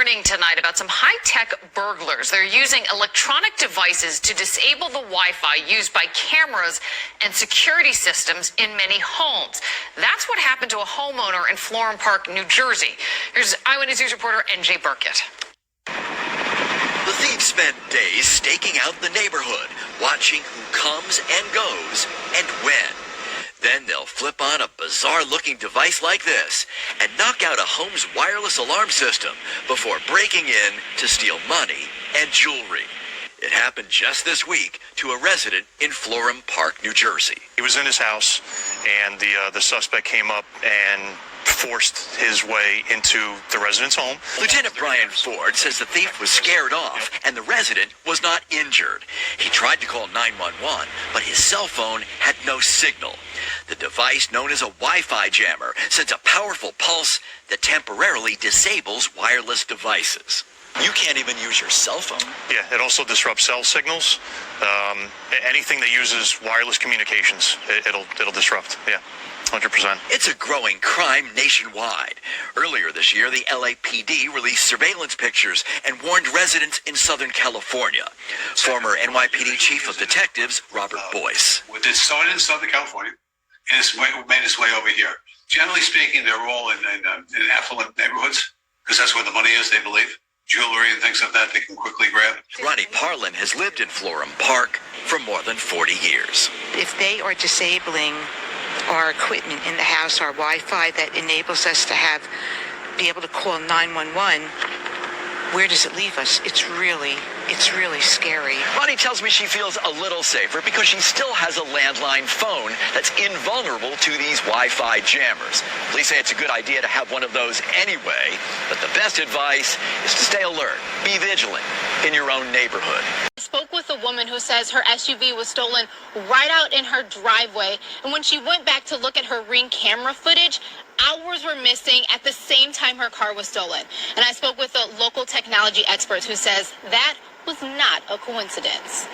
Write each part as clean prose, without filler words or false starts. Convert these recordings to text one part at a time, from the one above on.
warning tonight about some high-tech burglars. They're using electronic devices to disable the Wi-Fi used by cameras and security systems in many homes. That's what happened to a homeowner in Florham Park, New Jersey. Here's Eyewitness News reporter NJ Burkett. The thieves spend days staking out the neighborhood, watching who comes and goes and when. Then they'll flip on a bizarre-looking device like this and knock out a home's wireless alarm system before breaking in to steal money and jewelry. It happened just this week to a resident in Florham Park, New Jersey. He was in his house, and the suspect came up and forced his way into the resident's home. Lieutenant Brian Ford says the thief was scared off and the resident was not injured. He tried to call 911, but his cell phone had no signal. The device, known as a Wi-Fi jammer, sends a powerful pulse that temporarily disables wireless devices. You can't even use your cell phone. Yeah, it also disrupts cell signals. Anything that uses wireless communications, it'll disrupt. Yeah. 100%. It's a growing crime nationwide. Earlier this year, the LAPD released surveillance pictures and warned residents in Southern California. Former NYPD Chief of Detectives Robert Boyce. It started in Southern California and it's made its way over here. Generally speaking, they're all in affluent neighborhoods because that's where the money is, they believe. Jewelry and things like that they can quickly grab. Ronnie Parlin has lived in Florham Park for more than 40 years. If they are disabling our equipment in the house, our Wi-Fi that enables us to be able to call 911, where does it leave us? It's really scary. Ronnie tells me she feels a little safer because she still has a landline phone that's invulnerable to these Wi-Fi jammers. Police say it's a good idea to have one of those anyway, but the best advice is to stay alert, be vigilant in your own neighborhood. I spoke with a woman who says her SUV was stolen right out in her driveway, and when she went back to look at her Ring camera footage, hours were missing at the same time her car was stolen. And I spoke with a local technology expert who says that was not a coincidence.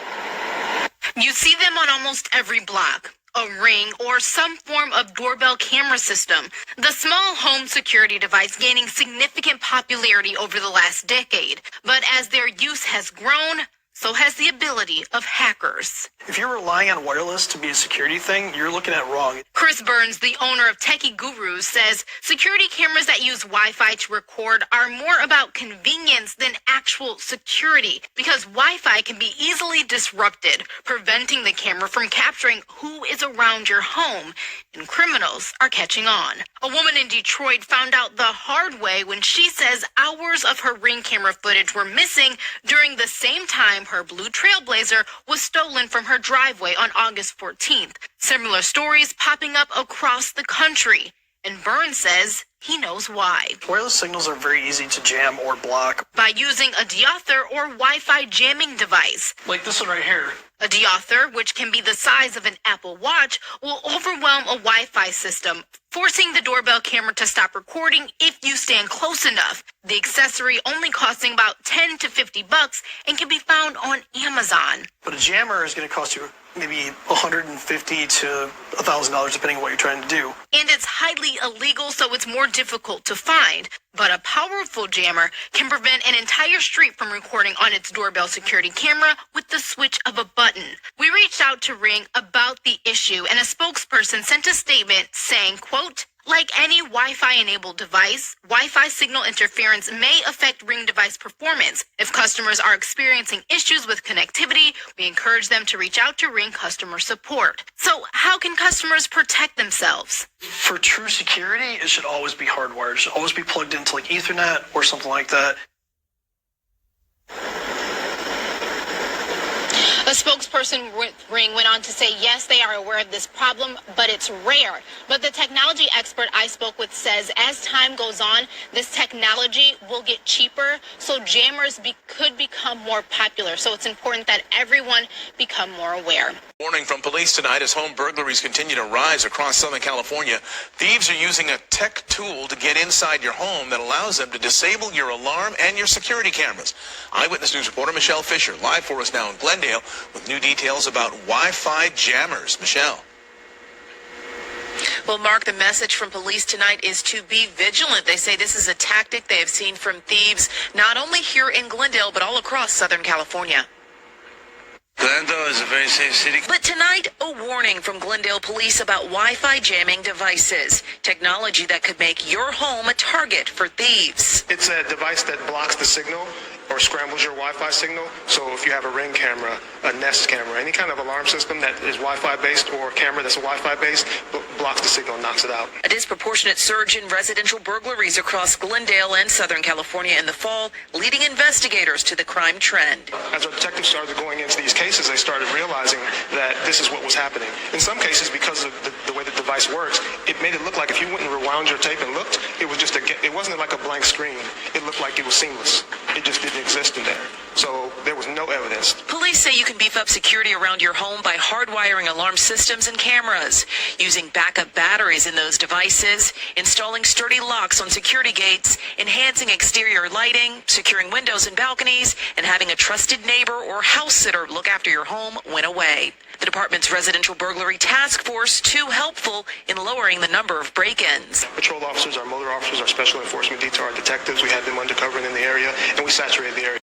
You see them on almost every block. A Ring or some form of doorbell camera system. The small home security device gaining significant popularity over the last decade. But as their use has grown, so has the ability of hackers. If you're relying on wireless to be a security thing, you're looking at it wrong. Chris Burns, the owner of Techie Gurus, says security cameras that use Wi-Fi to record are more about convenience than actual security because Wi-Fi can be easily disrupted, preventing the camera from capturing who is around your home, and criminals are catching on. A woman in Detroit found out the hard way when she says hours of her Ring camera footage were missing during the same time her blue Trailblazer was stolen from her driveway on August 14th. Similar stories popping up across the country. And Burns says he knows why. Wireless signals are very easy to jam or block. By using a deauthor or Wi-Fi jamming device. Like this one right here. A deauthor, which can be the size of an Apple Watch, will overwhelm a Wi-Fi system, forcing the doorbell camera to stop recording if you stand close enough. The accessory only costing about $10 to $50 and can be found on Amazon. But a jammer is going to cost you maybe $150 to $1,000 depending on what you're trying to do. And it's highly illegal, so it's more difficult to find. But a powerful jammer can prevent an entire street from recording on its doorbell security camera with the switch of a button. We reached out to Ring about the issue, and a spokesperson sent a statement saying, quote, like any Wi-Fi enabled device, Wi-Fi signal interference may affect Ring device performance. If customers are experiencing issues with connectivity, we encourage them to reach out to Ring customer support. So how can customers protect themselves? For true security, it should always be hardwired. It should always be plugged into like Ethernet or something like that. A spokesperson with Ring went on to say, yes, they are aware of this problem, but it's rare. But the technology expert I spoke with says as time goes on, this technology will get cheaper, so jammers could become more popular. So it's important that everyone become more aware. Warning from police tonight as home burglaries continue to rise across Southern California. Thieves are using a tech tool to get inside your home that allows them to disable your alarm and your security cameras. Eyewitness News reporter Michelle Fisher live for us now in Glendale with new details about Wi-Fi jammers. Michelle. Well, Mark, the message from police tonight is to be vigilant. They say this is a tactic they have seen from thieves, not only here in Glendale, but all across Southern California. Glendale is a very safe city. But tonight, a warning from Glendale police about Wi-Fi jamming devices, technology that could make your home a target for thieves. It's a device that blocks the signal or scrambles your Wi-Fi signal. So if you have a Ring camera, a Nest camera, any kind of alarm system that is Wi-Fi based or a camera that's Wi-Fi based, blocks the signal and knocks it out. A disproportionate surge in residential burglaries across Glendale and Southern California in the fall, leading investigators to the crime trend. As our detectives started going into these cases, they started realizing that this is what was happening. In some cases, because of the way the device works, it made it look like if you went and rewound your tape and looked, it was just it wasn't like a blank screen. It looked like it was seamless. It just didn't exist in there. So there was no evidence. Police say you can beef up security around your home by hardwiring alarm systems and cameras, using backup batteries in those devices, installing sturdy locks on security gates, enhancing exterior lighting, securing windows and balconies, and having a trusted neighbor or house sitter look after your home when away. The department's residential burglary task force too helpful in lowering the number of break-ins. Patrol officers, our motor officers, our special enforcement detail, our detectives, we had them undercover in the area, and we saturated the area.